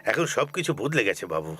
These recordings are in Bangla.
এখন সবকিছু বদলে গেছে বাবু।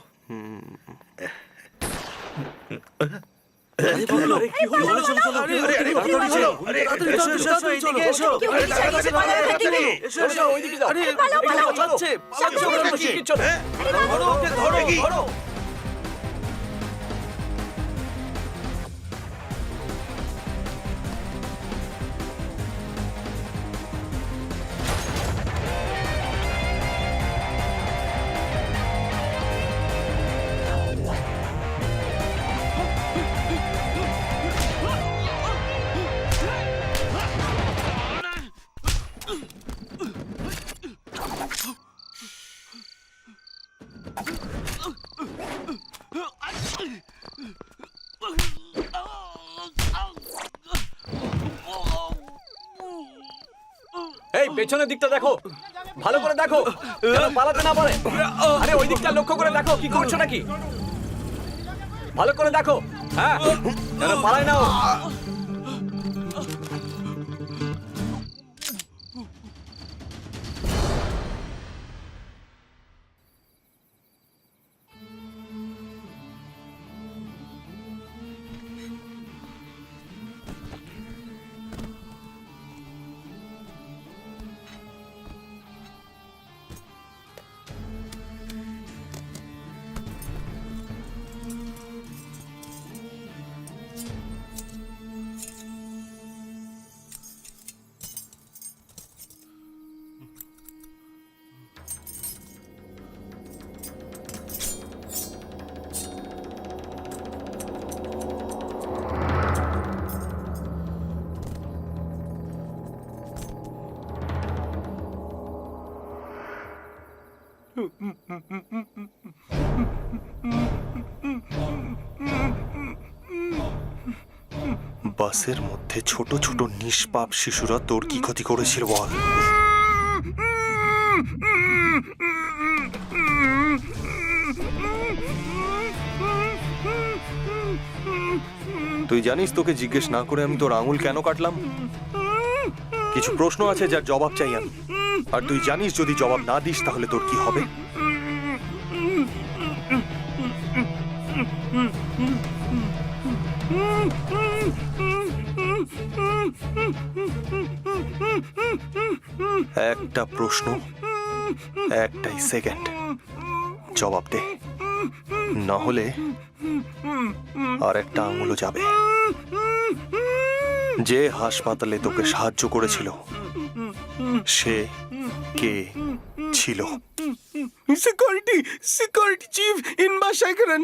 এই পেছনের দিকটা দেখো, ভালো করে দেখো যেন পালাতে না পারে। আরে ওই দিকটা লক্ষ্য করে দেখো, কি করছো নাকি? ভালো করে দেখো, হ্যাঁ, যেন পালায় না ও। বাসের মধ্যে ছোট ছোট নিষ্পাপ শিশুরা তোর কি ক্ষতি করেছিল বল? তুই জানিস তোকে জিজ্ঞেস না করে আমি তোর আঙুল কেন কাটলাম? কিছু প্রশ্ন আছে যার জবাব চাই আমি, আর তুই জানিস যদি জবাব না দিস তাহলে তোর কি হবে? একটা প্রশ্ন, একটাই সেকেন্ড, জবাব দে, না হলে আর একটা আঙুলও যাবে। যে হাসপাতালে তোকে সাহায্য করেছিল সে কে ছিল? Security chief Inba Sekaran.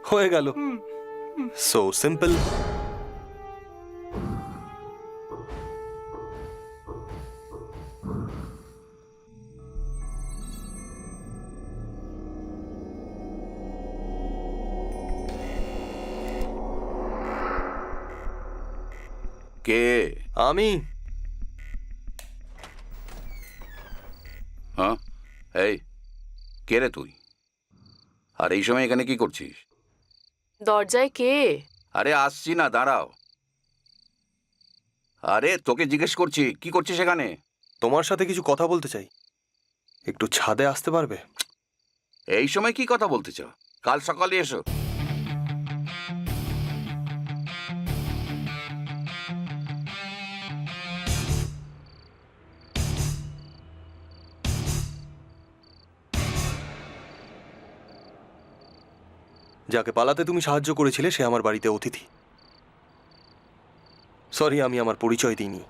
হয়ে গেল, সো সিম্পল। কে? আমি হ্যাঁ, এই কে রে তুই? আর এই সময় এখানে কি করছিস? দরজায় কে? আরে আসছি না, দাঁড়াও। আরে তোকে জিজ্ঞেস করছি কি করছিস এখানে? তোমার সাথে কিছু কথা বলতে চাই, একটু ছাদে আসতে পারবে? এই সময় কি কথা বলতে চাও? কাল সকালে এসো। যাকে পালাতে তুমি সাহায্য করেছিলে সে আমার বাড়িতে অতিথি। সরি, আমি আমার পরিচয় দিইনি।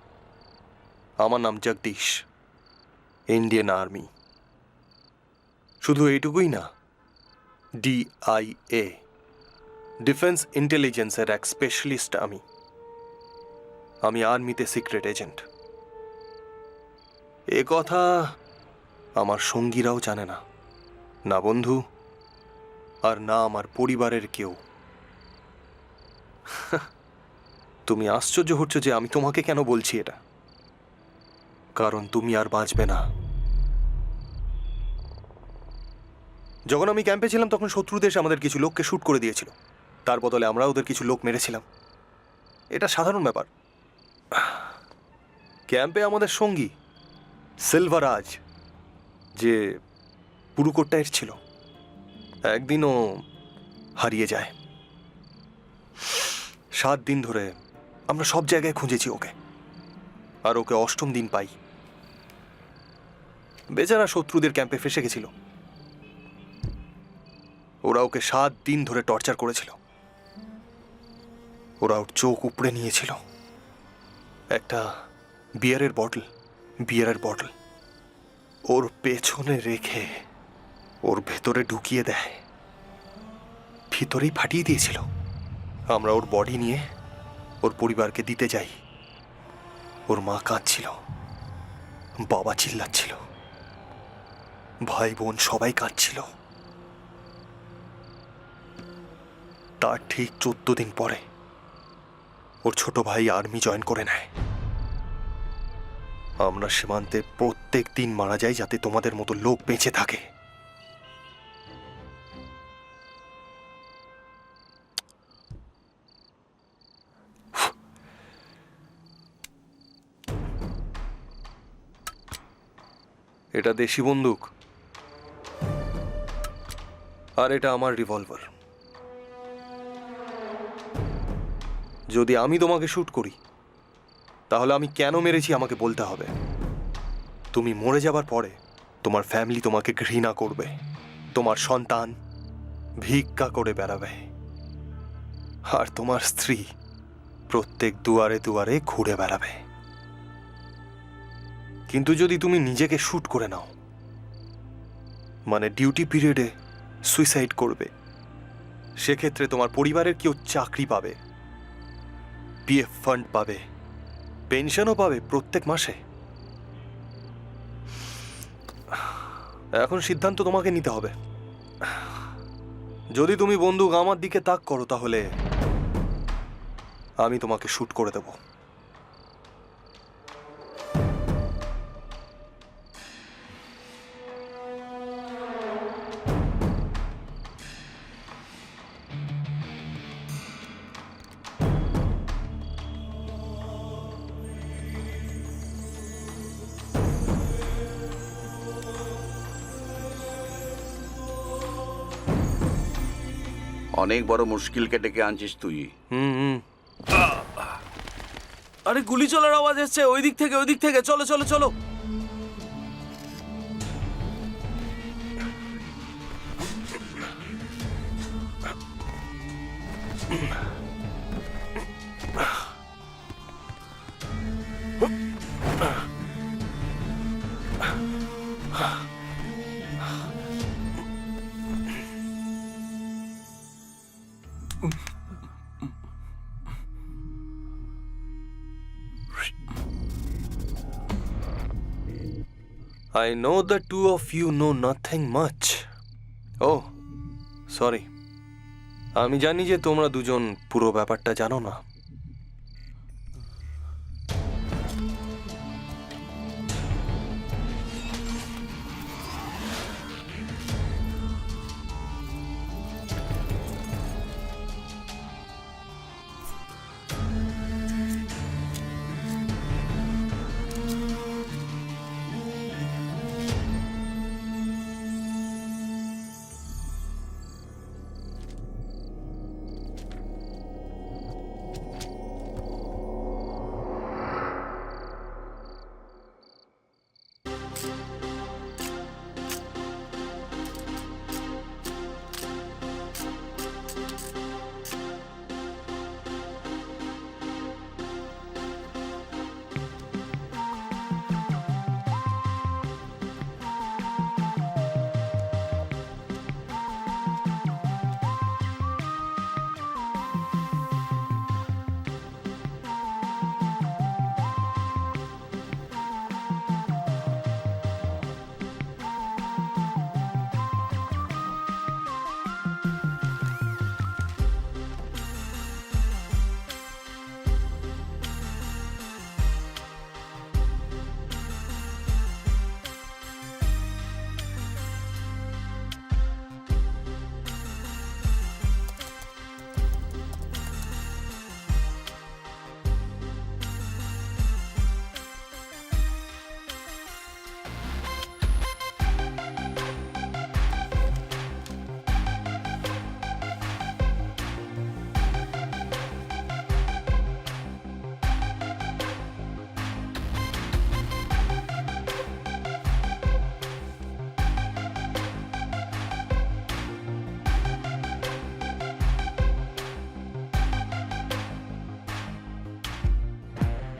আমার নাম জগদীশ, ইন্ডিয়ান আর্মি। শুধু এইটুকুই না, DIA, ডিফেন্স ইন্টেলিজেন্সের এক স্পেশালিস্ট আমি। আমি আর্মিতে সিক্রেট এজেন্ট। এ কথা আমার সঙ্গীরাও জানে না, না বন্ধু আর না আমার পরিবারের কেউ। তুমি আশ্চর্য হচ্ছ যে আমি তোমাকে কেন বলছি এটা, কারণ তুমি আর বাঁচবে না। যখন আমি ক্যাম্পে ছিলাম তখন শত্রু দেশ আমাদের কিছু লোককে শুট করে দিয়েছিল, তার বদলে আমরা ওদের কিছু লোক মেরেছিলাম। এটা সাধারণ ব্যাপার। ক্যাম্পে আমাদের সঙ্গী সিলভারাজ, যে পুরুকোট্টায়ের ছিল, একদিনও হারিয়ে যায়। 7 দিন ধরে আমরা সব জায়গায় খুঁজেছি ওকে, আর ওকে 8ম দিন পাই। বেচারা শত্রুদের ক্যাম্পে ফেসে গেছিল। ওরা ওকে 7 দিন ধরে টর্চার করেছিল। ওরা ওর চোখ উপড়ে নিয়েছিল। একটা বিয়ারের বটল ওর পেছনে রেখে ওর ভেতরে ঢুকিয়ে দেয়, ভিতরেই ফাটিয়ে দিয়েছিল। আমরা ওর বডি নিয়ে ওর পরিবারকে দিতে যাই। ওর মা কাঁদছিল, বাবা চিল্লাচ্ছিল, ভাই বোন সবাই কাঁদছিল। তার ঠিক 14 দিন পরে ওর ছোট ভাই আর্মি জয়েন করে নেয়। আমরা সীমান্তে প্রত্যেক দিন মারা যাই যাতে তোমাদের মতো লোক বেঁচে থাকে। এটা দেশি বন্দুক, আর এটা আমার রিভলভার। যদি আমি তোমাকে শুট করি তাহলে আমি কেন মেরেছি আমাকে বলতে হবে। তুমি মরে যাবার পরে তোমার ফ্যামিলি তোমাকে ঘৃণা করবে, তোমার সন্তান ভিক্ষা করে বেড়াবে, আর তোমার স্ত্রী প্রত্যেক দুয়ারে দুয়ারে ঘুরে বেড়াবে। কিন্তু যদি তুমি নিজেকে শুট করে নাও, মানে ডিউটি পিরিয়ডে সুইসাইড করবে, সেক্ষেত্রে তোমার পরিবারের কেউ চাকরি পাবে, পিএফ ফান্ড পাবে, পেনশনও পাবে প্রত্যেক মাসে। এখন সিদ্ধান্ত তোমাকে নিতে হবে। যদি তুমি বন্দুক আমার দিকে তাক করো তাহলে আমি তোমাকে শুট করে দেব। অনেক বড় মুশকিলকে ডেকে আনছিস তুই। হুম। আরে গুলি চলার আওয়াজ আসছে ওই দিক থেকে। চলো চলো চলো। I know the two of you know nothing much. Oh, sorry. আমি জানি যে তোমরা দুজন পুরো ব্যাপারটা জানো না।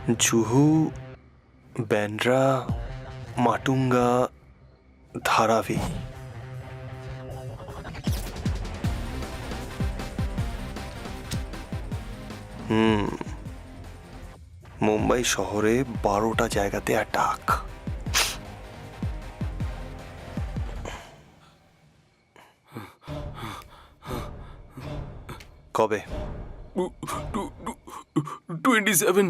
জুহু, ব্যান্ড্রা, মাটুঙ্গা, ধারাভি। মুম্বাই শহরে 12টা জায়গাতে অ্যাটাক। কবে? 27।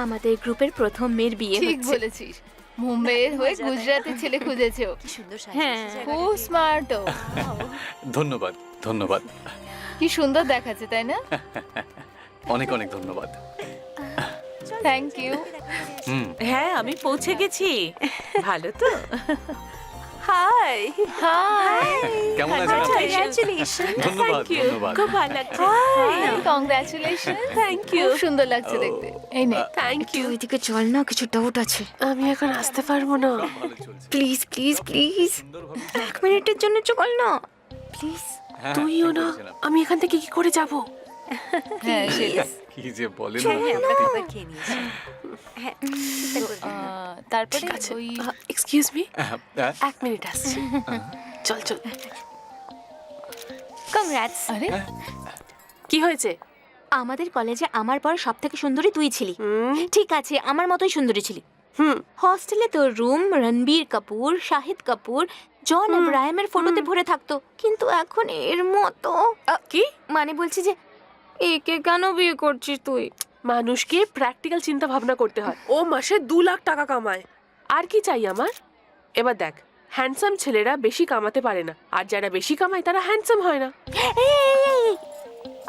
আমাদের গ্রুপের প্রথম মেয়ের বিয়ে ঠিক হচ্ছে। বলেছিস, মুম্বাইয়ের হয়ে গুজরাটের ছেলে খুঁজেছো। হ্যাঁ খুব স্মার্ট ও। ধন্যবাদ, ধন্যবাদ, কি সুন্দর দেখাচ্ছে, তাই না? অনেক অনেক ধন্যবাদ। Thank you. হ্যাঁ আমি পৌঁছে গেছি। ভালো তো? হাই হাই, কেমন আছেন আপনি? কংগ্রাচুলেশন। ধন্যবাদ, ধন্যবাদ। খুব ভালো লাগছে। কংগ্রাচুলেশন। Thank you. খুব সুন্দর লাগছে দেখতে। এই নে। Thank you. এদিকে চল না, কিছু ডাউট আছে। আমি এখন আসতে পারবো না। প্লিজ প্লিজ প্লিজ, এক মিনিটের জন্য চল না প্লিজ। তুইও না, আমি এখান থেকে কি করে যাব? হ্যাঁ সেটাই। কি যে বলেন তারপরে ওই এক্সকিউজ মি, না। এক মিনিট আসছি। চল চল। কংগ্রাটস। আরে কি হয়েছে? আমাদের কলেজে আমার পর সব থেকে সুন্দরী তুই ছিলি। ঠিক আছে, আমার মতোই সুন্দরী ছিলি। হুম। হস্টেলে তোর রুম রণবীর কাপুর, শাহিদ কাপুর, জন ইব্রাহিমের ফটোতে ভরে থাকতো, কিন্তু এখন এর মতো। কি মানে বলছি যে একে কেন বিয়ে করছিস তুই? মানুষকে প্র্যাকটিক্যাল চিন্তা ভাবনা করতে হয়। ও মাসে 2 লাখ টাকা কামায়, আর কি চাই আমার? এবার দেখ, হ্যান্ডসাম ছেলেরা বেশি কামাতে পারে না, আর যারা বেশি কামায় তারা হ্যান্ডসাম হয় না।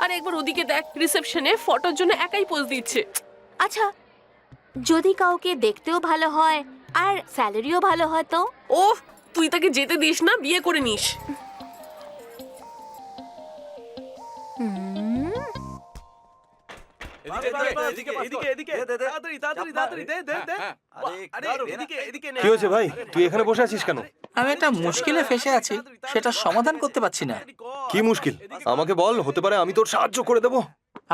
আর একবার ওদিকে দেখ, রিসেপশনে ফটোর জন্য একাই পোজ দিচ্ছে। আচ্ছা, যদি কাউকে দেখতেও ভালো হয় আর স্যালারিও ভালো হয় তো? ও, তুই তাকে যেতে দিস না, বিয়ে করে নিস। কি হয়েছে ভাই, তুই এখানে বসে আছিস কেন? আমি একটা মুশকিলে ফেসে আছি, সেটা সমাধান করতে পারছি না। কি মুশকিল আমাকে বল, হতে পারে আমি তোর সাহায্য করে দেবো।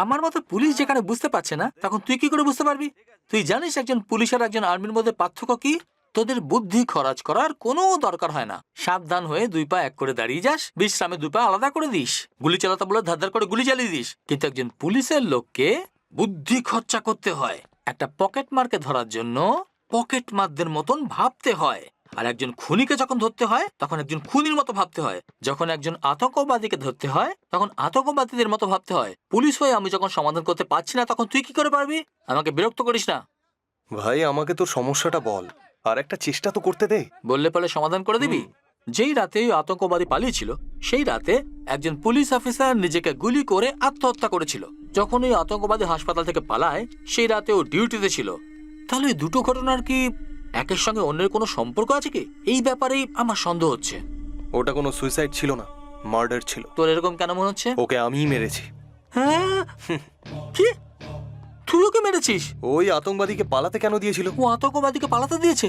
আমার মতো পুলিশ যেখানে বুঝতে পারছে না, তখন তুই কি করে বুঝতে পারবি? তুই জানিস একজন পুলিশ আর একজন আর্মির মধ্যে পার্থক্য কি? তোদের বুদ্ধি খরচ করার কোনো দরকার হয় না। সাবধান হয়ে 2 পা এক করে দাঁড়িয়ে যাস, বিশ্রামে 2 পা আলাদা করে দিস। গুলি চালাতে বলে ধার করে গুলি চালিয়ে দিস। কিন্তু একজন পুলিশের লোককে বুদ্ধি খরচা করতে হয়। একটা পকেট মারকে ধরার জন্য পকেট মারদের মতন ভাবতে হয়। আর একজন খুনিকে যখন ধরতে হয় তখন একজন খুনির মতো ভাবতে হয়। যখন একজন আতঙ্কবাদীকে ধরতে হয় তখন আতঙ্কবাদীদের মতো ভাবতে হয়। পুলিশ হয়ে আমি যখন সমাধান করতে পারছি না, তখন তুই কি করে পারবি? আমাকে বিরক্ত করিস না ভাই, আমাকে তোর সমস্যাটা বল, আর একটা চেষ্টা তো করতে দে। বললে পরে সমাধান করে দিবি। যেই রাতে ওই আতঙ্কবাদী পালিয়েছিল, সেই রাতে একজন পুলিশ অফিসার নিজেকে গুলি করে আত্মহত্যা করেছিল। যখন ওই আতঙ্কবাদী হাসপাতাল থেকে পালায়, সেই রাতে ও ডিউটিতে ছিল। তাহলে এই দুটো ঘটনার কি একের সঙ্গে অন্যের কোনো সম্পর্ক আছে কি? এই ব্যাপারেই আমার সন্দেহ হচ্ছে। ওটা কোনো সুইসাইড ছিল না, মার্ডার ছিল। তোর এরকম কেন মনে হচ্ছে? ওকে আমিই মেরেছি। হ্যাঁ? কি? তুই ওকে মেরেছিস? ওই আতঙ্কবাদীকে পালাতে কেন দিয়েছিল? ও আতঙ্কবাদীকে পালাতে দিয়েছে?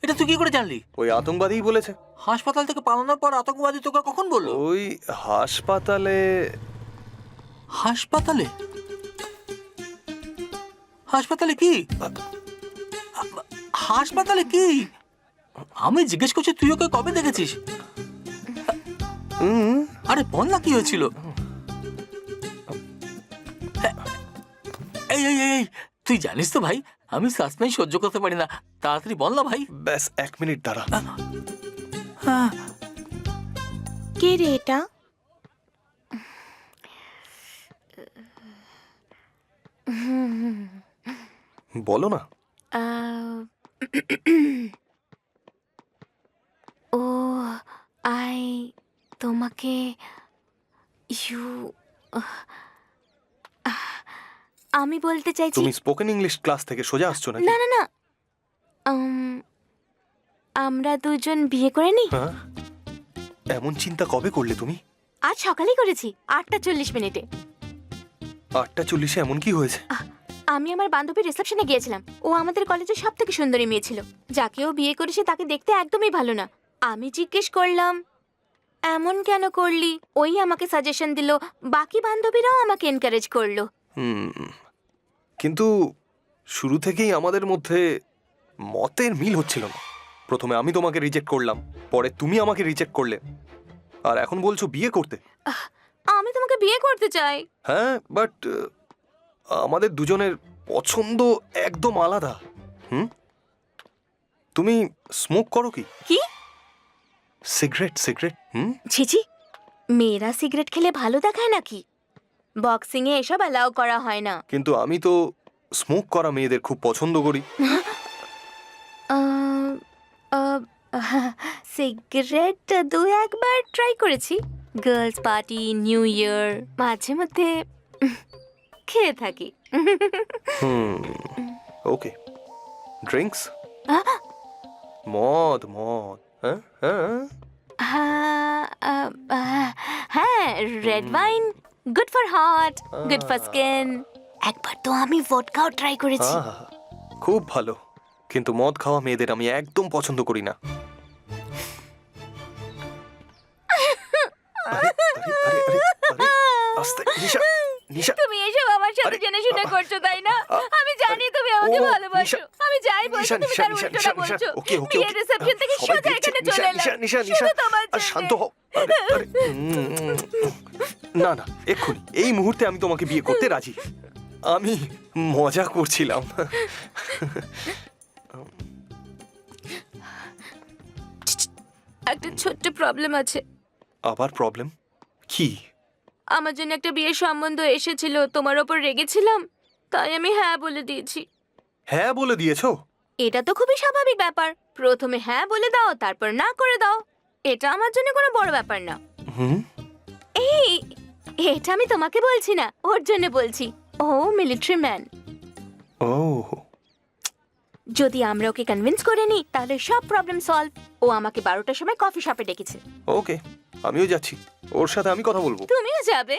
এটা তুই কি করে জানলি? ওই আতঙ্কবাদীই বলেছে। হাসপাতাল থেকে পালানোর পর আতঙ্কবাদী তোকে কখন বললো? ওই হাসপাতালে। হাসপাতালে? হাসপাতালে কি? হাসপাতালে কি? আমি জিজ্ঞেস করছি তুই ওকে কবে দেখেছিস? আরে বল না কি হয়েছিল? এই এই এই তুই জানিস তো ভাই, আমি সাসপেন্স সহ্য করতে পারি না। তাড়াতাড়ি বল না ভাই। ব্যাস 1 মিনিট দাঁড়া। কে রে এটা? বলো না। ও আই তোমাকে ইউ আমি বলতে চাইছি। তুমি স্পোকেন ইংলিশ ক্লাস থেকে সোজা আসছো নাকি? না না না, আমরা দুজন বিয়ে করে নি। হ্যাঁ? এমন চিন্তা কবে করলে তুমি? আজ সকালেই করেছি 8:40 8:40 এমন কি হয়েছে? আমি আমার বান্ধবীর রিসেপশনে গিয়েছিলাম। ও আমাদের কলেজের সব থেকে সুন্দরী মেয়ে ছিল। যাকে ও বিয়ে করেছে তাকে দেখতে একদমই ভালো না। আমি জিজ্ঞেস করলাম এমন কেন করলি? ওই আমাকে সাজেশন দিল, বাকি বান্ধবীরাও আমাকে এনকারেজ করলো। কিন্তু শুরু থেকেই আমাদের মধ্যে মতের মিল হচ্ছিল না। প্রথমে আমি তোমাকে রিজেক্ট করলাম, পরে তুমি আমাকে রিজেক্ট করলে, আর এখন বলছো বিয়ে করতে। আমি তোমাকে বিয়ে করতে চাই। হ্যাঁ, বাট আমাদের দুজনের পছন্দ একদম আলাদা। তুমি স্মোক করো কি? কি? সিগারেট? সিগারেট? ছিছি, মেয়েরা সিগারেট খেলে ভালো দেখায় নাকি? বক্সিং এ এসব অ্যালাউ করা হয় না। কিন্তু আমি তো স্মোক করা মেয়েদের খুব পছন্দ করি। সিগারেট 2-1 বার ট্রাই করেছি। গার্লস পার্টি, নিউ ইয়ার, মাঝে মধ্যে খেয়ে থাকি। ওকে, ড্রিঙ্কস? মদ? মদ? হ্যাঁ, red wine, good for heart, good for skin. একবার তো আমি ভডকাও ট্রাই করেছি। খুব ভালো, কিন্তু মদ খাওয়া মেয়েদের আমি একদম পছন্দ করি না। আরে, আরে, আরে, আরে, আরে, আস্তে, নিশা, নিশা। তুমি এসব আমার সাথে আরে, জেনে শুনে করছো, তাই না? আমি জানি তুমি আমাকে ও, ভালোবাসো। নিশা, আমি যাই বলছি তুমি তার উল্টোটা বলছো। বিয়ের রিসেপশন থেকে সোজা এখানে চলে এলাম শুধু তোমার জন্য। শান্ত হও। আরে, আরে, না না, এক্ষুনি এই মুহূর্তে আমি তোমাকে বিয়ে করতে রাজি। আমি মজা করছিলাম। একটা ছোট্ট প্রবলেম আছে। আবার প্রবলেম? কি? আমার জন্য একটা বিয়ের সম্বন্ধ এসেছিল, তোমার ওপর রেগেছিলাম, তাই আমি হ্যাঁ বলে দিয়েছি। হ্যাঁ বলে দিয়েছো? এটা তো খুবই স্বাভাবিক ব্যাপার। প্রথমে হ্যাঁ বলে দাও, তারপর না করে দাও। এটা আমার জন্য কোনো বড় ব্যাপার না। এই, এটা আমি তোমাকে বলছি না, ওর জন্য বলছি। ও মিলিটারি ম্যান। ও, যদি আমরা ওকে কনভিন্স করে নিই তাহলে সব প্রবলেম সলভ। ও আমাকে 12টার সময় কফি শপে ডেকেছে। ওকে, আমিও যাচ্ছি, ওর সাথে আমি কথা বলবো। তুমিও যাবে?